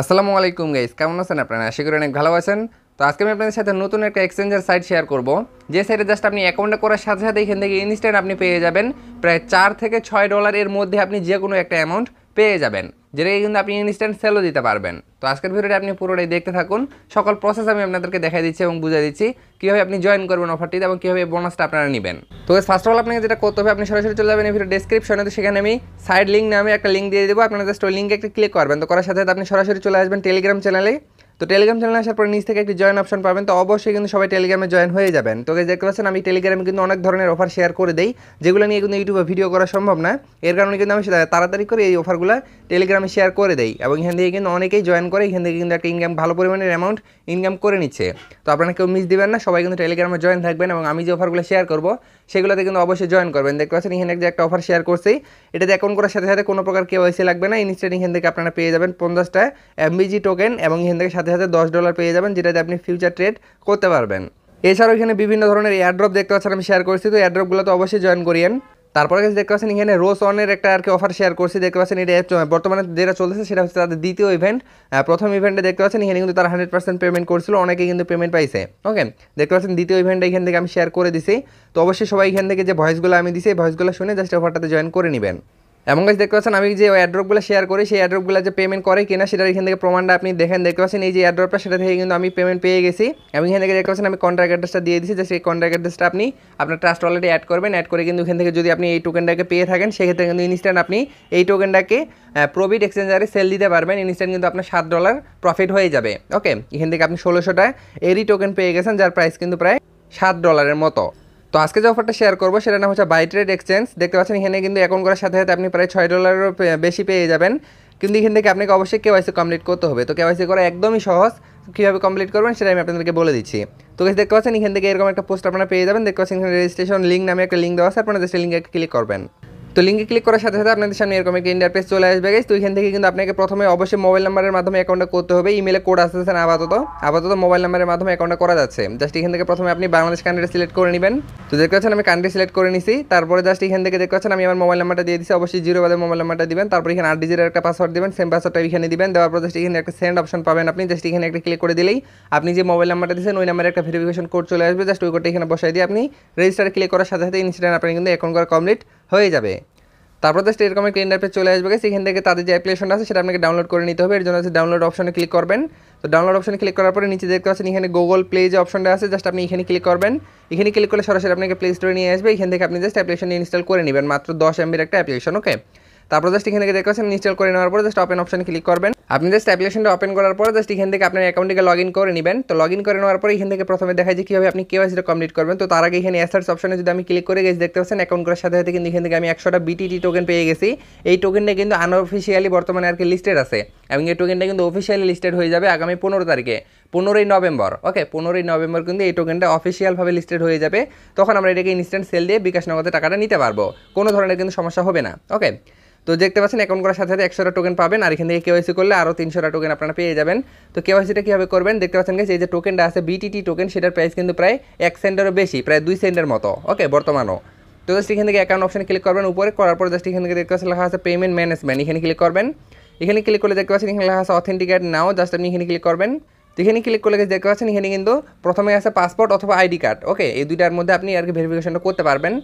আসসালামু আলাইকুম গাইস, কেমন আছেন আপনারা? আশা করি অনেক ভালো আছেন। তো আজকে আমি আপনাদের সাথে নতুন একটা এক্সচেঞ্জের সাইট শেয়ার করব, যে সাইটে জাস্ট আপনি অ্যাকাউন্টে করার সাথে সাথে এখান থেকে ইনস্ট্যান্ট আপনি পেয়ে যাবেন প্রায় $4 থেকে $6 এর মধ্যে আপনি যে কোনো একটা অ্যামাউন্ট পেয়ে যাবেন, যেটাকে কিন্তু আপনি ইনস্ট্যান্ট সেলও দিতে পারবেন। তো আজকের ভিডিওটা আপনি পুরোটাই দেখতে থাকুন। সকল প্রসেস আমি আপনাদেরকে দেখাই দিচ্ছি এবং বুঝিয়ে দিচ্ছি কীভাবে আপনি জয়েন করবেন অফারটিতে এবং কীভাবে বোনাসটা আপনারা নেবেন। তো ফার্স্ট অফ অল আপনাকে যেটা করতে হবে, আপনি সরাসরি চলে যাবেন এই ভিডিও ডেসক্রিপশনে। তো সেখানে আমি সাইড লিঙ্ক নামে একটা লিঙ্ক দিয়ে দেবো, আপনারা জাস্ট ওই লিঙ্কে একটা ক্লিক করবেন। তো করার সাথে সাথে আপনি সরাসরি চলে আসবেন টেলিগ্রাম চ্যানেলে। তো টেলিগ্রাম চ্যানেলে আসার পর নিচ থেকে একটি জয়েন অপশন পাবেন। তো অবশ্যই কিন্তু সবাই টেলিগ্রামে জয়েন হয়ে যাবেন। তো দেখতে পাচ্ছেন আমি টেলিগ্রামে কিন্তু অনেক ধরনের অফার শেয়ার করে দেই, যেগুলো নিয়ে কিন্তু ইউটিউবে ভিডিও করা সম্ভব না। এর কারণে কিন্তু আমি তাড়াতাড়ি করে এই অফারগুলো টেলিগ্রামে শেয়ার করে দেই এবং এখান থেকে কিন্তু অনেকেই জয়েন করে, এখান থেকে কিন্তু একটা ইনকাম ভালো পরিমাণের অ্যামাউন্ট ইনকাম করে নিচ্ছে। তো আপনারা কেউ মিস দিবেন না, সবাই কিন্তু টেলিগ্রামে জয়েন থাকবেন এবং আমি যে অফারগুলো শেয়ার করবো সেগুলোতে কিন্তু অবশ্যই জয়েন করবেন। দেখতে পাচ্ছেন এখানে যে একটা অফার শেয়ার করছি, এটাতে অ্যাকাউন্ট করার সাথে সাথে কোনো প্রকার কেওয়াইসি লাগবে না। ইনস্ট্যান্ট এখান থেকে আপনারা পেয়ে যাবেন 50টা এমবিজি টোকেন এবং এখান থেকে সাথে সাথে $10 পেয়ে যাবেন, যেটাতে আপনি ফিউচার ট্রেড করতে পারবেন। এছাড়াও এখানে বিভিন্ন ধরনের এয়ারড্রপ দেখতে পাচ্ছেন আমি শেয়ার করছি। তো এয়ারড্রপগুলো তো অবশ্যই জয়েন করিয়েন। তারপরে দেখতে পাচ্ছেন এখানে রোজ অনের একটা আর কি অফার শেয়ার করছি। দেখতে পাচ্ছেন এটা বর্তমানে যেটা চলতেছে সেটা হচ্ছে তাদের দ্বিতীয় ইভেন্ট। প্রথম ইভেন্টে দেখতে পাচ্ছেন এখানে কিন্তু তারা 100% পেমেন্ট করছিল, অনেকে কিন্তু পেমেন্ট পাইছে। ওকে, দেখতে পাচ্ছেন দ্বিতীয় ইভেন্টটা এখান থেকে আমি শেয়ার করে দিছি। তো অবশ্যই সবাই এখান থেকে যে ভয়েসগুলো আমি দিছি এই ভয়েসগুলো শুনে জাস্ট অফারটাতে জয়েন করে নেবেন। এবং গাইস দেখতে পাচ্ছেন আমি যে এয়ারড্রপগুলো শেয়ার করি সেই এয়ারড্রপগুলো যে পেমেন্ট করে কিনা সেটার এখান থেকে প্রমাণটা আপনি দেখেন। দেখতে পাচ্ছেন এই যে এয়ারড্রপটা, সেটা থেকে কিন্তু আমি পেমেন্ট পেয়ে গেছি এবং এখান থেকে দেখতে পাচ্ছেন আমি কন্ট্রাক্ট অ্যাড্রেসটা দিয়ে দিচ্ছি। যে সেই কন্ট্রাক্ট অ্যাড্রেসটা আপনি আপনার ট্রাস্ট ওয়ালেটে অ্যাড করবেন। অ্যাড করে কিন্তু এখান থেকে যদি আপনি এই টোকেনটাকে পেয়ে থাকেন সেক্ষেত্রে কিন্তু ইনস্ট্যান্ট আপনি এই টোকেনটাকে প্রফিট এক্সচেঞ্জারে সেল দিতে পারবেন। ইনস্ট্যান্ট কিন্তু আপনার $7 প্রফিট হয়ে যাবে। ওকে, এখান থেকে আপনি 1600টা এরই টোকেন পেয়ে গেছেন, যার প্রাইস কিন্তু প্রায় $7 মতো। তো আজকে যে অফারটা শেয়ার করবো সেটার নাম হচ্ছে ByTrade এক্সচেঞ্জ। দেখতে পাচ্ছেন এখানে কিন্তু অ্যাকাউন্ট করার সাথে সাথে আপনি প্রায় $6 বেশি পেয়ে যাবেন। কিন্তু এখান থেকে আপনাকে অবশ্যই কেওয়াইসি কমপ্লিট করতে হবে। তো কেওয়াইসি করা একদমই সহজ, কীভাবে কমপ্লিট করবেন সেটা আমি আপনাদেরকে বলে দিচ্ছি। তো দেখতে পাচ্ছেন এখান থেকে এরকম একটা পোস্ট আপনারা পেয়ে যাবেন। দেখতে পাচ্ছেন এখানে রেজিস্ট্রেশন লিঙ্ক নামে একটা লিঙ্ক দেওয়া আছে, আপনারা জাস্ট লিঙ্কে ক্লিক করবেন। তো লিঙ্কে ক্লিক করার সাথে সাথে আপনাদের সামনে এরকম একটা ইন্টারফেস চলে আসবে গাইস। তো এখান থেকে কিন্তু আপনাকে প্রথমে অবশ্যই মোবাইল নাম্বারের মাধ্যমে অ্যাকাউন্টটা করতে হবে। ইমেলে কোড আসতেছে না, আপাতত মোবাইল নাম্বারের মাধ্যমে অ্যাকাউন্টটা করা যাচ্ছে। জাস্ট এখান থেকে প্রথমে আপনি বাংলাদেশ কান্ট্রি সিলেক্ট করে নেবেন। তো দেখতে পাচ্ছেন আমি কান্ট্রি সিলেক্ট করে নিছি। তারপরে জাস্ট এখান থেকে দেখতে পাচ্ছেন আমি আমার মোবাইল নাম্বারটা দিয়ে দিচ্ছি। অবশ্যই 0 বাদে মোবাইল নাম্বারটা দিবেন। তারপর এখানে 8 ডিজিটের একটা পাসওয়ার্ড দিবেন, সেম পাসওয়ার্ডটা এখানে দিবেন। দেওয়ার পর জাস্ট এখানে একটা সেন্ড অপশন পাবেন আপনি। জাস্ট এখানে একটা ক্লিক করে দিলেই আপনি যে মোবাইল নাম্বারটা দিয়েছেন ওই নাম্বারে একটা ভেরিফিকেশন কোড চলে আসবে। জাস্ট ওই কোডটা এখানে বসাই দিয়ে আপনি রেজিস্টারে ক্লিক করার সাথে সাথে ইনস্ট্যান্ট আপনার কিন্তু অ্যাকাউন্ট করা কমপ্লিট হয়ে যাবে। তারপর জাস্ট এরকম একটা ইন্টারফেস চলে আসবে। সেখান থেকে তাদের যে অ্যাপ্লিকেশনটা আছে সেটা আপনাকে ডাউনলোড করে নিতে হবে। এর জন্য হচ্ছে ডাউনলোড অপশনে ক্লিক করবেন। তো ডাউনলোড অপশনে ক্লিক করার পরে নিচে দেখতে পাচ্ছেন এখানে গুগল প্লে যে অপশনটা আছে, জাস্ট আপনি এখানে ক্লিক করবেন। এখানে ক্লিক করলে সরাসরি আপনাকে প্লে স্টোরে নিয়ে আসবে। এখান থেকে আপনি জাস্ট অ্যাপ্লিকেশন ইনস্টল করে নেবেন, মাত্র 10 MBর একটা অ্যাপ্লিকেশন। ওকে, তারপর জাস্ট এখান থেকে দেখতে পাচ্ছেন ইনস্টল করে নেওয়ার পর জাস্ট ওপেন অপশনে ক্লিক করবেন। আপনি জাস্ট অ্যাপ্লিকেশনটা ওপেন করার পর জাস্ট এখান থেকে আপনার অ্যাকাউন্টটিকে লগ ইন করে নেবেন। তো লগ ইন করে নেওয়ার পর এখান থেকে প্রথমে দেখায় যে কীভাবে আপনি কেওয়াইসিটা কমপ্লিট করবেন। তো তার আগে এখানে অ্যাসার্চ অপশনে যদি আমি ক্লিক করে গেছি, দেখতে পাচ্ছেন অ্যাকাউন্ট করার সাথে সাথে কিন্তু এখান থেকে আমি 100টা BTT টোকেন পেয়ে গেছি। এই টোকেনটা কিন্তু আনঅফিসিয়ালি বর্তমানে আর কি লিস্টেড আছে এবং এই টোকেনটা কিন্তু অফিসিয়ালি লিস্টেড হয়ে যাবে আগামী 15 তারিখে, 15ই নভেম্বর। ওকে, 15ই নভেম্বর কিন্তু এই টোকেনটা অফিসিয়ালভাবে লিস্টেড হয়ে যাবে। তখন আমরা এটাকে ইনস্ট্যান্ট সেল দিয়ে বিকাশ নগদে টাকাটা নিতে পারবো, কোনো ধরনের কিন্তু সমস্যা হবে না। ওকে, তো দেখতে পাচ্ছেন অ্যাকাউন্ট করার সাথে সাথে 100টা টোকেন পাবেন আর এখান থেকে কেওয়াইসি করলে আরও 300টা টোকেন আপনারা পেয়ে যাবেন। তো কেওয়াইসিটা কীভাবে করবেন দেখতে পাচ্ছেন গাইস, এই যে টোকেনটা আছে BTT টোকেন, সেটার প্রাইস কিন্তু প্রায় 1 সেন্টেরও বেশি, প্রায় 2 সেন্টের মতো। ওকে, বর্তমানও। তো জাস্ট এখান থেকে অ্যাকাউন্ট অপশনে ক্লিক করবেন উপরে, করার পর জাস্ট এখান থেকে দেখতে পাচ্ছেন লেখা আছে পেমেন্ট ম্যানেজমেন্ট, এখানে ক্লিক করবেন। এখানে ক্লিক করলে দেখতে পাচ্ছেন এখানে লেখা আছে অথেন্টিকেট নাও, জাস্ট আপনি এখানে ক্লিক করবেন। তো এখানে ক্লিক করলে দেখতে পাচ্ছেন এখানে কিন্তু প্রথমে আছে পাসপোর্ট অথবা আইডি কার্ড। ওকে, এই দুইটার মধ্যে আপনি আর কি ভেরিফিকেশনটা করতে পারবেন।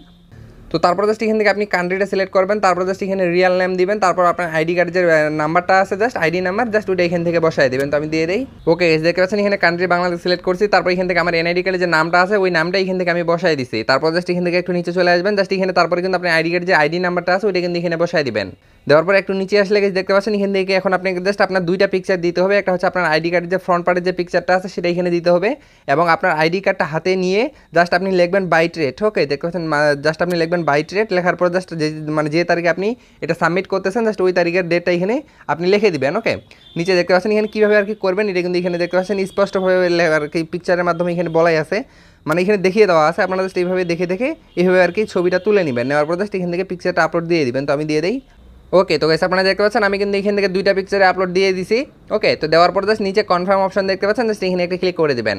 তো তারপর জাস্ট এখান থেকে আপনি কান্ট্রিটা সিলেক্ট করবেন। তারপর জাস্ট এখানে রিয়াল নেম দিবেন। তারপর আপনার আইডি কার্ডের যে নাম্বারটা আছে জাস্ট আইডি নাম্বার, জাস্ট ওইটা এখান থেকে বসায় দেবেন। তো আমি দিয়ে দিই। ওকে, দেখতে পাচ্ছেন এখানে কান্ট্রি বাংলাদেশ সিলেক্ট করছি। তারপর এখান থেকে আমার এনআইডি কার্ডের যে নামটা আছে ওই নামটা এখান থেকে আমি বসায় দিছি। তারপর জাস্ট এখান থেকে একটু নিচে চলে আসবেন। জাস্ট এখানে তারপরে কিন্তু আপনি আইডি কার্ডের যে আইডি নাম্বারটা আছে ওইটা কিন্তু এখানে বসায় দিবেন। দেওয়ার পর একটু নিচে আসলে দেখতে পাচ্ছেন এখান থেকে এখন আপনাকে জাস্ট আপনার দুইটা পিকচার দিতে হবে। একটা হচ্ছে আপনার আইডি কার্ডের যে ফ্রন্ট পার্টের যে পিকচারটা আছে সেটা এখানে দিতে হবে এবং আপনার আইডি কার্ডটা হাতে নিয়ে জাস্ট আপনি লিখবেন ByTrade। ওকে, দেখতে পাচ্ছেন জাস্ট আপনি লিখবেন ByTrade, লেখার পর জাস্ট যে তারিখে আপনি এটা সাবমিট করতেছেন জাস্ট ওই তারিখের ডেটটা এখানে আপনি লিখে দিবেন। ওকে, নিচে দেখতে পাচ্ছেন এখানে কীভাবে আর কি করবেন এটা কিন্তু এখানে দেখতে পাচ্ছেন স্পষ্টভাবে আর কি পিকচারের মাধ্যমে এখানে বলাই আছে, মানে এখানে দেখিয়ে দেওয়া আছে। আপনারা জাস্ট এইভাবে দেখে এইভাবে আর কি ছবিটা তুলে নেবেন। নেওয়ার পর জাস্ট এখান থেকে পিকচারটা আপলোড দিয়ে দিবেন। তো আমি দিয়ে দিই। ওকে, তো গাইস আপনারা দেখতে পাচ্ছেন আমি কিন্তু এখান থেকে দুইটা পিকচারে আপলোড দিয়ে দিছি। ওকে, তো দেওয়ার পর জাস্ট নিচে কনফার্ম অপশন দেখতে পাচ্ছেন, জাস্ট এখানে একটা ক্লিক করে দেবেন।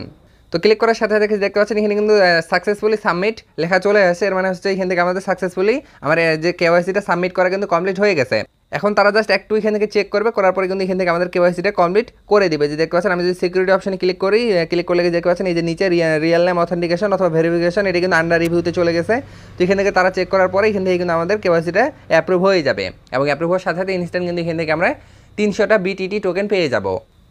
তো ক্লিক করার সাথে সাথে দেখতে পাচ্ছেন এখানে কিন্তু সাকসেসফুলি সাবমিট লেখা চলে আসে। এর মানে হচ্ছে এখান থেকে আমাদের সাকসেসফুলি আমার যে কেওয়াইসিটা সাবমিট করা কিন্তু কমপ্লিট হয়ে গেছে। এখন তারা জাস্ট একটু এখান থেকে চেক করবে, করার পরে কিন্তু এখান থেকে আমাদের কেওয়াইসিটা কমপ্লিট করে দিবে। যে দেখতে পাচ্ছেন আমি যদি সিকিউরিটি অপশনে ক্লিক করি, ক্লিক করলে দেখতে পাচ্ছেন এই যে নিচে রিয়েল নেম অথেন্টিকেশন অথবা ভেরিফিকেশন, এটা কিন্তু আন্ডার রিভিউতে চলে গেছে। তো এখান থেকে তারা চেক করার পরে এখান থেকে কিন্তু আমাদের কেওয়াইসিটা অ্যাপ্রুভ হয়ে যাবে, এবং অ্যাপ্রুভ হওয়ার সাথে সাথে ইনস্ট্যান্ট কিন্তু এখান থেকে আমরা 300টা বিটিটি টোকেন পেয়ে যাব।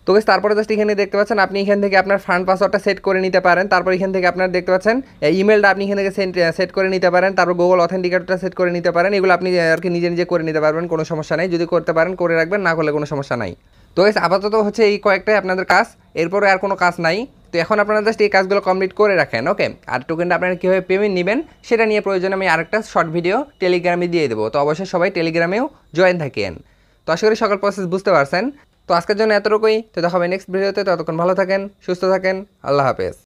তো গাইস তারপরে জাস্ট এখানে দেখতে পাচ্ছেন আপনি এখান থেকে আপনার ফান্ড পাসওয়ার্ডটা সেট করে নিতে পারেন। তারপর এখান থেকে আপনার দেখতে পাচ্ছেন ইমেলটা আপনি এখান থেকে সেট করে নিতে পারেন। তারপর গুগল অথেন্টিকেটরটা সেট করে নিতে পারেন। এগুলো আপনি আর কি নিজে নিজে করে নিতে পারবেন, কোনো সমস্যা নেই। যদি করতে পারেন করে রাখবেন, না করলে কোনো সমস্যা নাই। তো গাইস আপাতত হচ্ছে এই কয়েকটাই আপনাদের কাজ, এরপরে আর কোনো কাজ নাই। তো এখন আপনারা জাস্ট এই কাজগুলো কমপ্লিট করে রাখেন, ওকে। আর টোকেনটা আপনারা কীভাবে পেমেন্ট নেবেন সেটা নিয়ে প্রয়োজনে আমি আরেকটা শর্ট ভিডিও টেলিগ্রামে দিয়ে দেবো। তো অবশ্যই সবাই টেলিগ্রামেও জয়েন থাকেন। তো আশা করি সকল প্রসেস বুঝতে পারছেন। তো আজকের জন্য এতটুকুই। তো দেখা হবে নেক্সট ভিডিওতে। ততক্ষণ ভালো থাকেন, সুস্থ থাকেন, আল্লাহ হাফেজ।